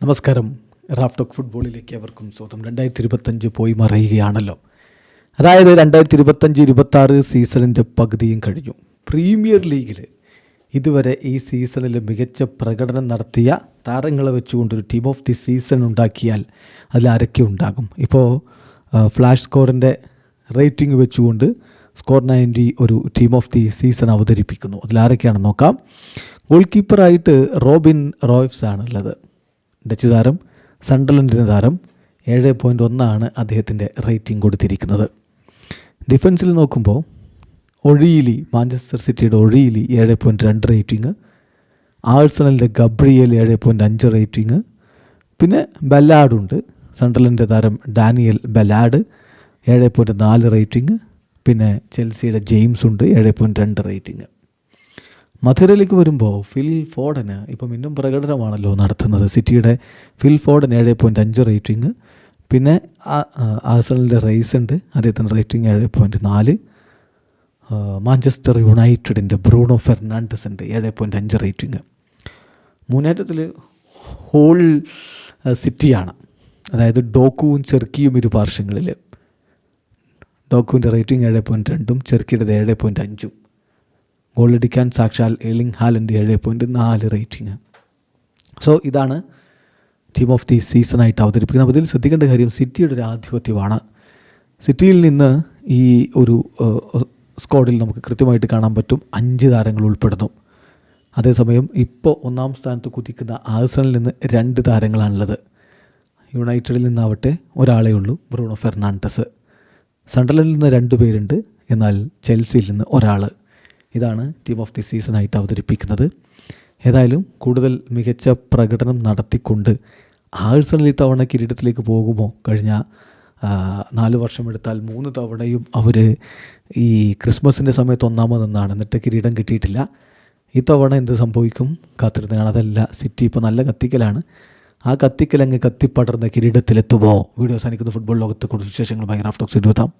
നമസ്കാരം. Raf talk ഫുട്ബോളിലേക്ക് അവർക്കും സ്വാഗതം. 2025 പോയി മറയുകയാണല്ലോ. അതായത് 2025-26 സീസണിൻ്റെ പകുതിയും കഴിഞ്ഞു. പ്രീമിയർ ലീഗിൽ ഇതുവരെ ഈ സീസണിൽ മികച്ച പ്രകടനം നടത്തിയ താരങ്ങളെ വെച്ചുകൊണ്ടൊരു ടീം ഓഫ് ദി സീസൺ ഉണ്ടാക്കിയാൽ അതിലാരൊക്കെ ഉണ്ടാകും? ഇപ്പോൾ ഫ്ലാഷ് സ്കോറിൻ്റെ റേറ്റിംഗ് വെച്ചുകൊണ്ട് സ്കോർ 90 ഒരു ടീം ഓഫ് ദി സീസൺ അവതരിപ്പിക്കുന്നു. അതിലാരൊക്കെയാണെന്ന് നോക്കാം. ഗോൾ കീപ്പറായിട്ട് റോബിൻ റോയ്ഫ്സ് ആണുള്ളത്. ഡച്ച് താരം, സണ്ടർലൻഡിൻ്റെ താരം. 7.1 അദ്ദേഹത്തിൻ്റെ റേറ്റിംഗ് കൊടുത്തിരിക്കുന്നത്. ഡിഫൻസിൽ നോക്കുമ്പോൾ ഒഴിയിലി, മാഞ്ചസ്റ്റർ സിറ്റിയുടെ ഒഴിയിലി 7.2 റേറ്റിംഗ്. ആഴ്സണലിൻ്റെ ഗബ്രിയേൽ 7.5 റേറ്റിംഗ്. പിന്നെ ബെല്ലാഡുണ്ട്, സണ്ടർലൻഡിൻ്റെ താരം ഡാനിയൽ ബെല്ലാഡ് 7.4 റേറ്റിംഗ്. പിന്നെ ചെൽസിയുടെ ജെയിംസ് ഉണ്ട് 7.2 റേറ്റിംഗ്. മധുരയിലേക്ക് വരുമ്പോൾ ഫിൽ ഫോഡന് ഇപ്പം ഇന്നും പ്രകടനമാണല്ലോ നടത്തുന്നത്. സിറ്റിയുടെ ഫിൽ ഫോഡൻ 7.5 റേറ്റിംഗ്. പിന്നെ ആഴ്സണലിൻ്റെ റൈസ് ഉണ്ട്, അദ്ദേഹത്തിൻ്റെ റേറ്റിംഗ് 7.4. മാഞ്ചസ്റ്റർ യുണൈറ്റഡിൻ്റെ ബ്രൂണോ ഫെർണാണ്ടസ് ഉണ്ട് 7.5 റേറ്റിംഗ്. മുന്നേറ്റത്തിൽ ഹോൾ സിറ്റിയാണ്, അതായത് ഡോക്കുവും ചെർക്കിയും ഇരുപാർശ്വങ്ങളിൽ. ഡോക്കുവിൻ്റെ റേറ്റിംഗ് 7.2, ചെർക്കിയുടേത് 7.5. ഗോളടിക്കാൻ സാക്ഷാൽ എർലിംഗ് ഹാലൻഡ് 7.4 റേറ്റിംഗ്. സോ ഇതാണ് ടീം ഓഫ് ദി സീസണായിട്ട് അവതരിപ്പിക്കുന്നത്. അതിൽ ശ്രദ്ധിക്കേണ്ട കാര്യം സിറ്റിയുടെ ഒരു ആധിപത്യമാണ്. സിറ്റിയിൽ നിന്ന് ഈ ഒരു സ്ക്വാഡിൽ നമുക്ക് കൃത്യമായിട്ട് കാണാൻ പറ്റും 5 താരങ്ങൾ ഉൾപ്പെടുന്നു. അതേസമയം ഇപ്പോൾ ഒന്നാം സ്ഥാനത്ത് കുതിക്കുന്ന ആഴ്സണലിൽ നിന്ന് 2 താരങ്ങളാണുള്ളത്. യുണൈറ്റഡിൽ നിന്നാവട്ടെ ഒരാളേ ഉള്ളൂ, ബ്രൂണോ ഫെർണാണ്ടസ്. സണ്ടർലൻഡിൽ നിന്ന് 2 പേരുണ്ട്, എന്നാൽ ചെൽസിയിൽ നിന്ന് ഒരാൾ. ഇതാണ് ടീം ഓഫ് ദി സീസണായിട്ട് അവതരിപ്പിക്കുന്നത്. ഏതായാലും കൂടുതൽ മികച്ച പ്രകടനം നടത്തിക്കൊണ്ട് ആഴ്സണൽ ഇത്തവണ കിരീടത്തിലേക്ക് പോകുമോ? കഴിഞ്ഞ 4 വർഷം എടുത്താൽ 3 തവണയും അവർ ഈ ക്രിസ്മസിൻ്റെ സമയത്ത് ഒന്നാമതെന്നാണ്, എന്നിട്ട് കിരീടം കിട്ടിയിട്ടില്ല. ഇത്തവണ എന്ത് സംഭവിക്കും കാത്തിരുന്ന് കാണാം. അതല്ല, സിറ്റി ഇപ്പോൾ നല്ല കത്തിക്കലാണ്. ആ കത്തിക്കലങ്ങ് കത്തിപ്പടർന്ന കിരീടത്തിലെത്തുമോ? വീഡിയോ അവസാനിക്കുന്ന ഫുട്ബോൾ ലോകത്തെ കൂടുതൽ വിശേഷങ്ങളുമായി റാഫ് ടോക്സ് എത്താം.